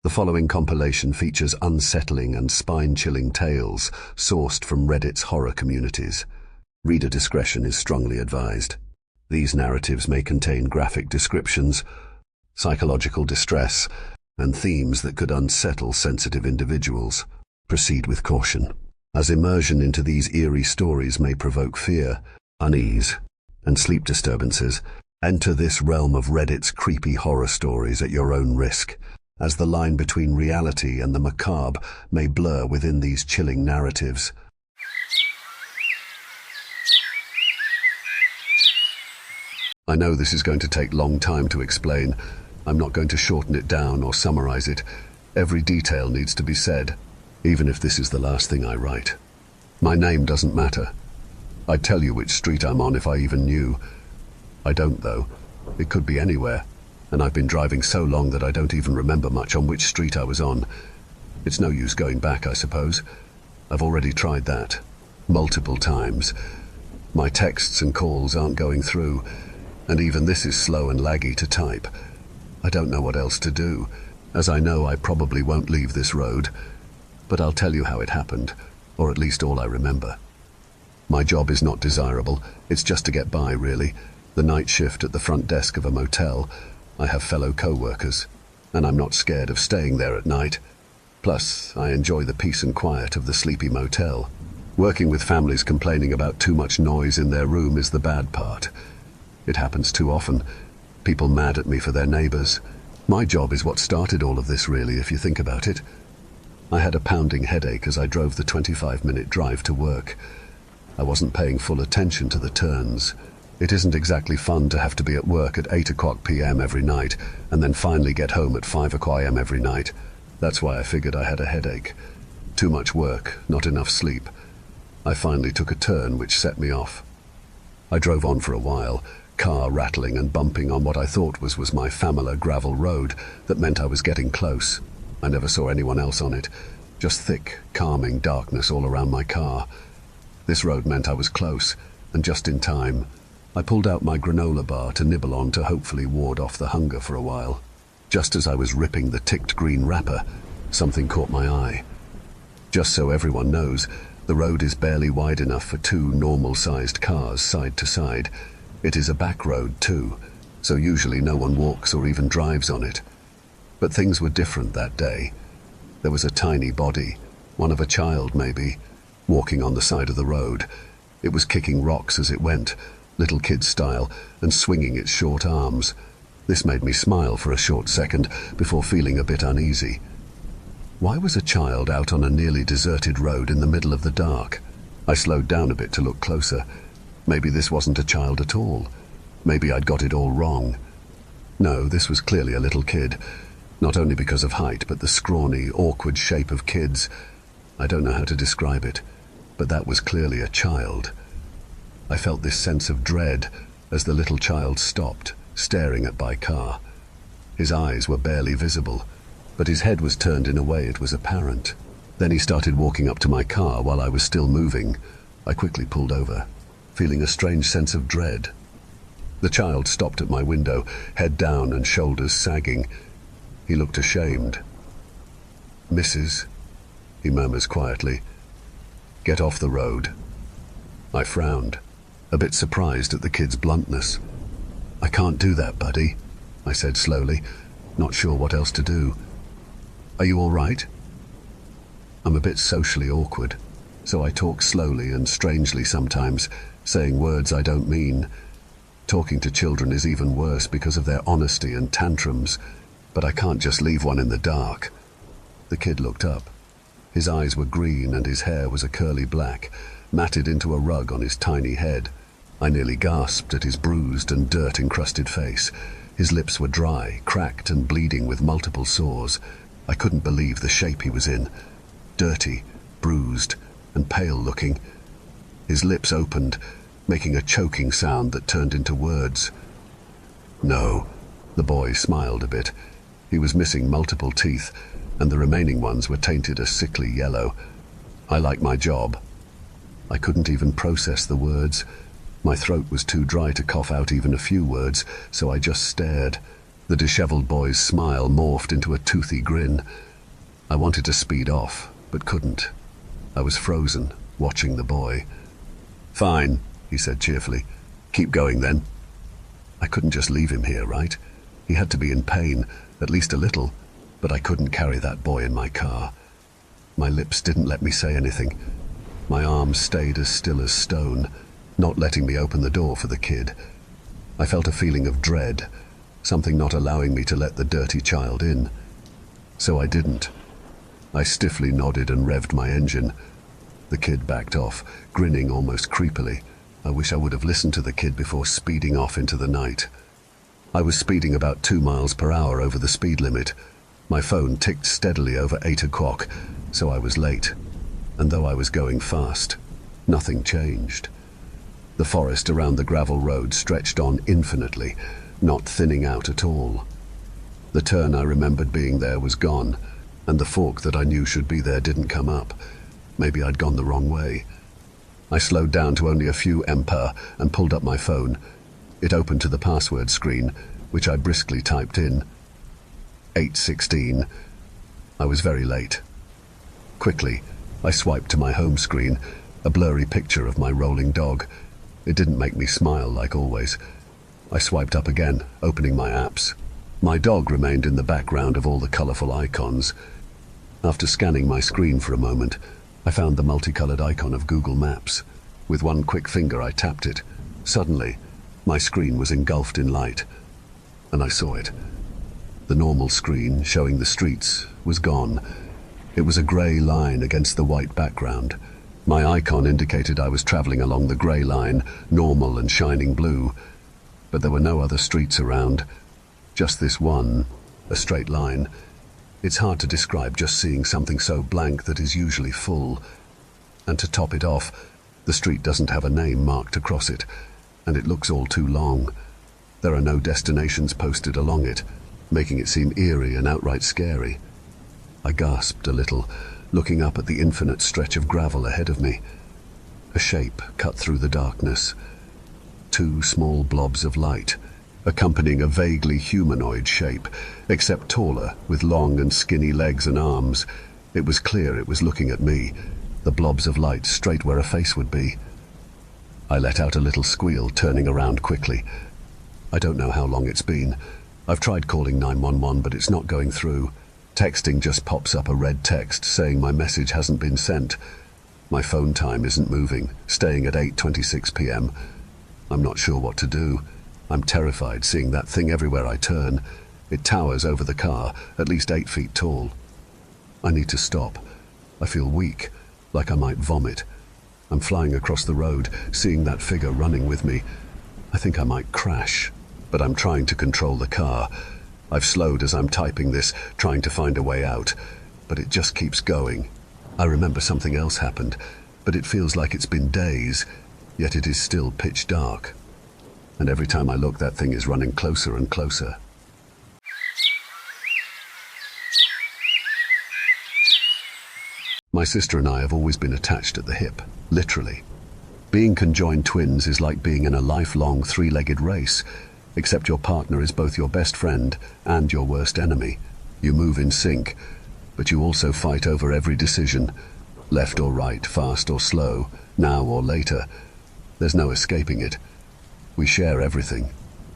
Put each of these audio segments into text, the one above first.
The following compilation features unsettling and spine-chilling tales sourced from Reddit's horror communities. Reader discretion is strongly advised. These narratives may contain graphic descriptions, psychological distress, and themes that could unsettle sensitive individuals. Proceed with caution, as immersion into these eerie stories may provoke fear, unease, and sleep disturbances. Enter this realm of Reddit's creepy horror stories at your own risk, as the line between reality and the macabre may blur within these chilling narratives. I know this is going to take a long time to explain. I'm not going to shorten it down or summarize it. Every detail needs to be said, even if this is the last thing I write. My name doesn't matter. I'd tell you which street I'm on if I even knew. I don't, though. It could be anywhere, and I've been driving so long that I don't even remember much on which street I was on. It's no use going back, I suppose. I've already tried that. Multiple times. My texts and calls aren't going through, and even this is slow and laggy to type. I don't know what else to do, as I know I probably won't leave this road, but I'll tell you how it happened, or at least all I remember. My job is not desirable. It's just to get by, really. The night shift at the front desk of a motel. I have fellow co-workers, and I'm not scared of staying there at night. Plus, I enjoy the peace and quiet of the sleepy motel. Working with families complaining about too much noise in their room is the bad part. It happens too often. People mad at me for their neighbors. My job is what started all of this, really, if you think about it. I had a pounding headache as I drove the 25-minute drive to work. I wasn't paying full attention to the turns. It isn't exactly fun to have to be at work at 8 o'clock p.m. every night and then finally get home at 5 o'clock a.m. every night. That's why I figured I had a headache. Too much work, not enough sleep. I finally took a turn which set me off. I drove on for a while, car rattling and bumping on what I thought was my familiar gravel road that meant I was getting close. I never saw anyone else on it, just thick, calming darkness all around my car. This road meant I was close, and just in time. I pulled out my granola bar to nibble on to hopefully ward off the hunger for a while. Just as I was ripping the ticked green wrapper, something caught my eye. Just so everyone knows, the road is barely wide enough for two normal-sized cars side to side. It is a back road too, so usually no one walks or even drives on it. But things were different that day. There was a tiny body, one of a child maybe, walking on the side of the road. It was kicking rocks as it went, little kid style, and swinging its short arms. This made me smile for a short second before feeling a bit uneasy. Why was a child out on a nearly deserted road in the middle of the dark? I slowed down a bit to look closer. Maybe this wasn't a child at all. Maybe I'd got it all wrong. No, this was clearly a little kid, not only because of height, but the scrawny, awkward shape of kids. I don't know how to describe it, but that was clearly a child. I felt this sense of dread as the little child stopped, staring at my car. His eyes were barely visible, but his head was turned in a way it was apparent. Then he started walking up to my car while I was still moving. I quickly pulled over, feeling a strange sense of dread. The child stopped at my window, head down and shoulders sagging. He looked ashamed. "Mrs.," he murmurs quietly, "get off the road." I frowned, a bit surprised at the kid's bluntness. "I can't do that, buddy," I said slowly, not sure what else to do. "Are you all right?" I'm a bit socially awkward, so I talk slowly and strangely sometimes, saying words I don't mean. Talking to children is even worse because of their honesty and tantrums, but I can't just leave one in the dark. The kid looked up. His eyes were green and his hair was a curly black, matted into a rug on his tiny head. I nearly gasped at his bruised and dirt-encrusted face. His lips were dry, cracked and bleeding with multiple sores. I couldn't believe the shape he was in. Dirty, bruised, and pale-looking. His lips opened, making a choking sound that turned into words. "No." The boy smiled a bit. He was missing multiple teeth, and the remaining ones were tainted a sickly yellow. "I like my job." I couldn't even process the words. My throat was too dry to cough out even a few words, so I just stared. The disheveled boy's smile morphed into a toothy grin. I wanted to speed off, but couldn't. I was frozen, watching the boy. "Fine," he said cheerfully. "Keep going then." I couldn't just leave him here, right? He had to be in pain, at least a little, but I couldn't carry that boy in my car. My lips didn't let me say anything. My arms stayed as still as stone, not letting me open the door for the kid. I felt a feeling of dread, something not allowing me to let the dirty child in. So I didn't. I stiffly nodded and revved my engine. The kid backed off, grinning almost creepily. I wish I would have listened to the kid before speeding off into the night. I was speeding about 2 miles per hour over the speed limit. My phone ticked steadily over 8 o'clock, so I was late. And though I was going fast, nothing changed. The forest around the gravel road stretched on infinitely, not thinning out at all. The turn I remembered being there was gone, and the fork that I knew should be there didn't come up. Maybe I'd gone the wrong way. I slowed down to only a few mph and pulled up my phone. It opened to the password screen, which I briskly typed in. 8:16. I was very late. Quickly, I swiped to my home screen, a blurry picture of my rolling dog. It didn't make me smile like always. I swiped up again, opening my apps. My dog remained in the background of all the colorful icons. After scanning my screen for a moment, I found the multicolored icon of Google Maps. With one quick finger, I tapped it. Suddenly, my screen was engulfed in light, and I saw it. The normal screen, showing the streets, was gone. It was a grey line against the white background. My icon indicated I was traveling along the grey line, normal and shining blue. But there were no other streets around. Just this one, a straight line. It's hard to describe just seeing something so blank that is usually full. And to top it off, the street doesn't have a name marked across it, and it looks all too long. There are no destinations posted along it, making it seem eerie and outright scary. I gasped a little, looking up at the infinite stretch of gravel ahead of me. A shape cut through the darkness. 2 small blobs of light, accompanying a vaguely humanoid shape, except taller, with long and skinny legs and arms. It was clear it was looking at me, the blobs of light straight where a face would be. I let out a little squeal, turning around quickly. I don't know how long it's been. I've tried calling 911, but it's not going through. Texting just pops up a red text saying my message hasn't been sent. My phone time isn't moving, staying at 8:26 p.m. I'm not sure what to do. I'm terrified seeing that thing everywhere I turn. It towers over the car, at least 8 feet tall. I need to stop. I feel weak, like I might vomit. I'm flying across the road, seeing that figure running with me. I think I might crash, but I'm trying to control the car. I've slowed as I'm typing this, trying to find a way out, but it just keeps going. I remember something else happened, but it feels like it's been days, yet it is still pitch dark. And every time I look, that thing is running closer and closer. My sister and I have always been attached at the hip, literally. Being conjoined twins is like being in a lifelong 3-legged race, except your partner is both your best friend and your worst enemy. You move in sync, but you also fight over every decision, left or right, fast or slow, now or later. There's no escaping it. We share everything,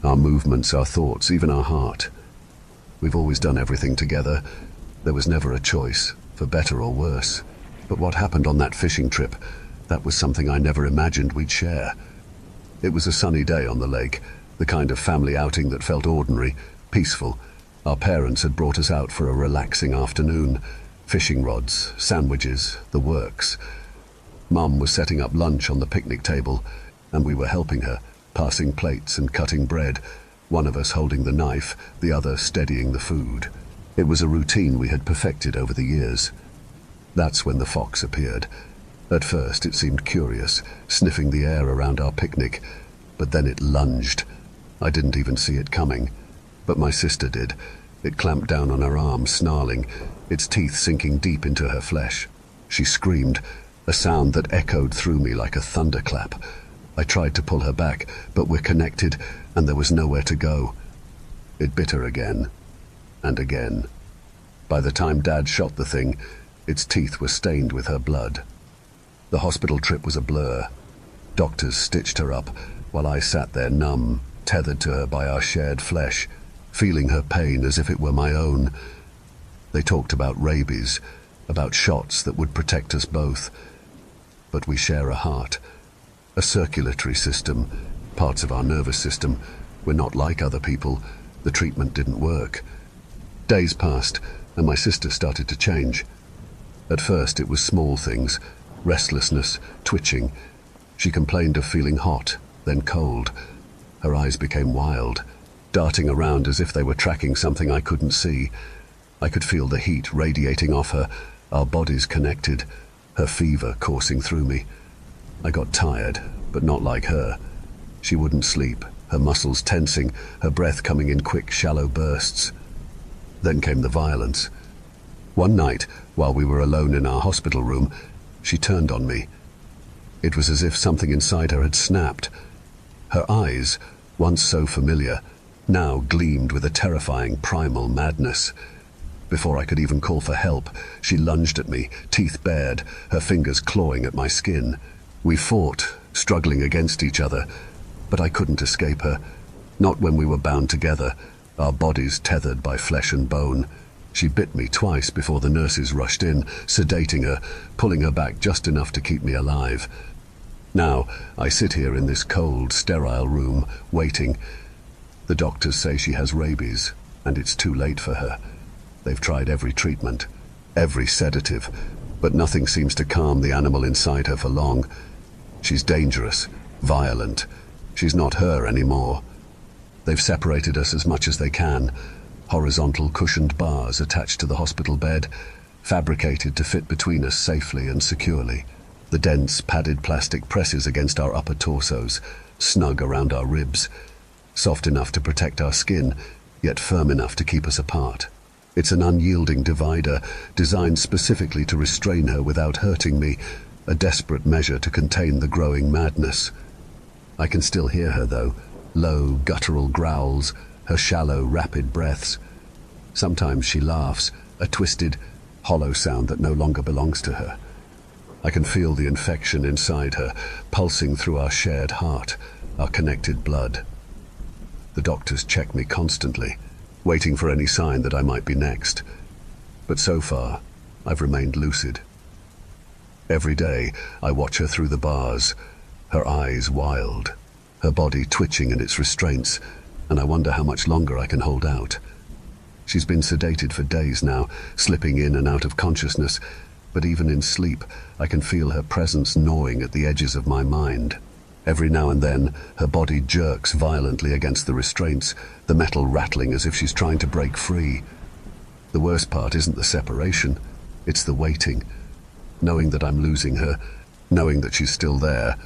our movements, our thoughts, even our heart. We've always done everything together. There was never a choice, for better or worse. But what happened on that fishing trip, that was something I never imagined we'd share. It was a sunny day on the lake, the kind of family outing that felt ordinary, peaceful. Our parents had brought us out for a relaxing afternoon. Fishing rods, sandwiches, the works. Mum was setting up lunch on the picnic table, and we were helping her, passing plates and cutting bread, one of us holding the knife, the other steadying the food. It was a routine we had perfected over the years. That's when the fox appeared. At first it seemed curious, sniffing the air around our picnic, but then it lunged. I didn't even see it coming, but my sister did. It clamped down on her arm, snarling, its teeth sinking deep into her flesh. She screamed, a sound that echoed through me like a thunderclap. I tried to pull her back, but we're connected, and there was nowhere to go. It bit her again, and again. By the time Dad shot the thing, its teeth were stained with her blood. The hospital trip was a blur. Doctors stitched her up, while I sat there numb, tethered to her by our shared flesh, feeling her pain as if it were my own. They talked about rabies, about shots that would protect us both. But we share a heart, a circulatory system, parts of our nervous system. We're not like other people. The treatment didn't work. Days passed, and my sister started to change. At first it was small things, restlessness, twitching. She complained of feeling hot, then cold. Her eyes became wild, darting around as if they were tracking something I couldn't see. I could feel the heat radiating off her, our bodies connected, her fever coursing through me. I got tired, but not like her. She wouldn't sleep, her muscles tensing, her breath coming in quick, shallow bursts. Then came the violence. One night, while we were alone in our hospital room, she turned on me. It was as if something inside her had snapped. Her eyes, once so familiar, now gleamed with a terrifying primal madness. Before I could even call for help, she lunged at me, teeth bared, her fingers clawing at my skin. We fought, struggling against each other, but I couldn't escape her. Not when we were bound together, our bodies tethered by flesh and bone. She bit me twice before the nurses rushed in, sedating her, pulling her back just enough to keep me alive. Now, I sit here in this cold, sterile room, waiting. The doctors say she has rabies, and it's too late for her. They've tried every treatment, every sedative, but nothing seems to calm the animal inside her for long. She's dangerous, violent. She's not her anymore. They've separated us as much as they can. Horizontal cushioned bars attached to the hospital bed, fabricated to fit between us safely and securely. The dense, padded plastic presses against our upper torsos, snug around our ribs, soft enough to protect our skin, yet firm enough to keep us apart. It's an unyielding divider, designed specifically to restrain her without hurting me, a desperate measure to contain the growing madness. I can still hear her, though, low, guttural growls, her shallow, rapid breaths. Sometimes she laughs, a twisted, hollow sound that no longer belongs to her. I can feel the infection inside her, pulsing through our shared heart, our connected blood. The doctors check me constantly, waiting for any sign that I might be next. But so far, I've remained lucid. Every day, I watch her through the bars, her eyes wild, her body twitching in its restraints, and I wonder how much longer I can hold out. She's been sedated for days now, slipping in and out of consciousness, but even in sleep, I can feel her presence gnawing at the edges of my mind. Every now and then, her body jerks violently against the restraints, the metal rattling as if she's trying to break free. The worst part isn't the separation, it's the waiting, knowing that I'm losing her, knowing that she's still there,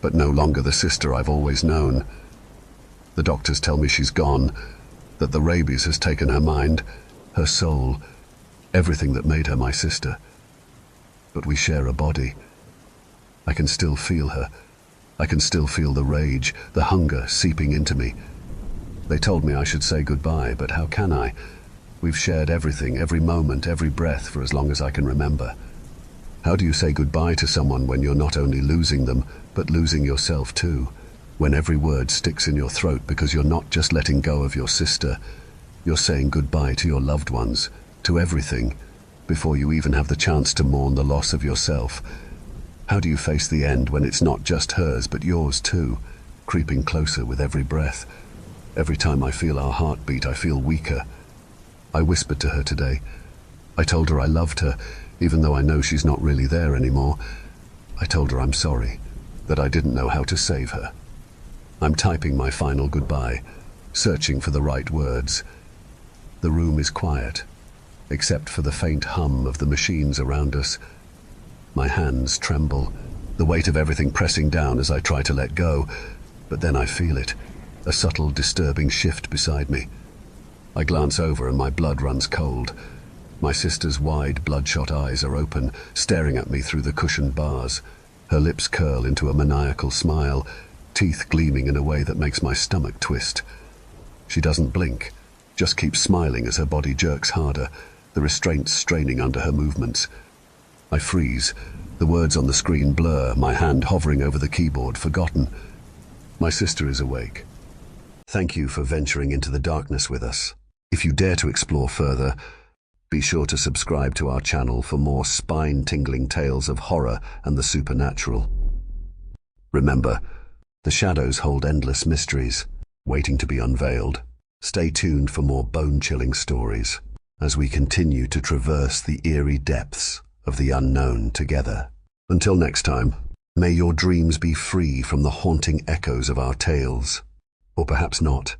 but no longer the sister I've always known. The doctors tell me she's gone, that the rabies has taken her mind, her soul, everything that made her my sister. But we share a body. I can still feel her. I can still feel the rage, the hunger seeping into me. They told me I should say goodbye, but how can I? We've shared everything, every moment, every breath for as long as I can remember. How do you say goodbye to someone when you're not only losing them, but losing yourself too? When every word sticks in your throat because you're not just letting go of your sister, you're saying goodbye to your loved ones, to everything, before you even have the chance to mourn the loss of yourself. How do you face the end when it's not just hers but yours too, creeping closer with every breath? Every time I feel our heartbeat, I feel weaker. I whispered to her today. I told her I loved her, even though I know she's not really there anymore. I told her I'm sorry, that I didn't know how to save her. I'm typing my final goodbye, searching for the right words. The room is quiet, except for the faint hum of the machines around us. My hands tremble, the weight of everything pressing down as I try to let go, but then I feel it, a subtle, disturbing shift beside me. I glance over and my blood runs cold. My sister's wide, bloodshot eyes are open, staring at me through the cushioned bars. Her lips curl into a maniacal smile, teeth gleaming in a way that makes my stomach twist. She doesn't blink, just keeps smiling as her body jerks harder, the restraints straining under her movements. I freeze. The words on the screen blur, my hand hovering over the keyboard, forgotten. My sister is awake. Thank you for venturing into the darkness with us. If you dare to explore further, be sure to subscribe to our channel for more spine-tingling tales of horror and the supernatural. Remember, the shadows hold endless mysteries, waiting to be unveiled. Stay tuned for more bone-chilling stories as we continue to traverse the eerie depths of the unknown together. Until next time, may your dreams be free from the haunting echoes of our tales. Or perhaps not.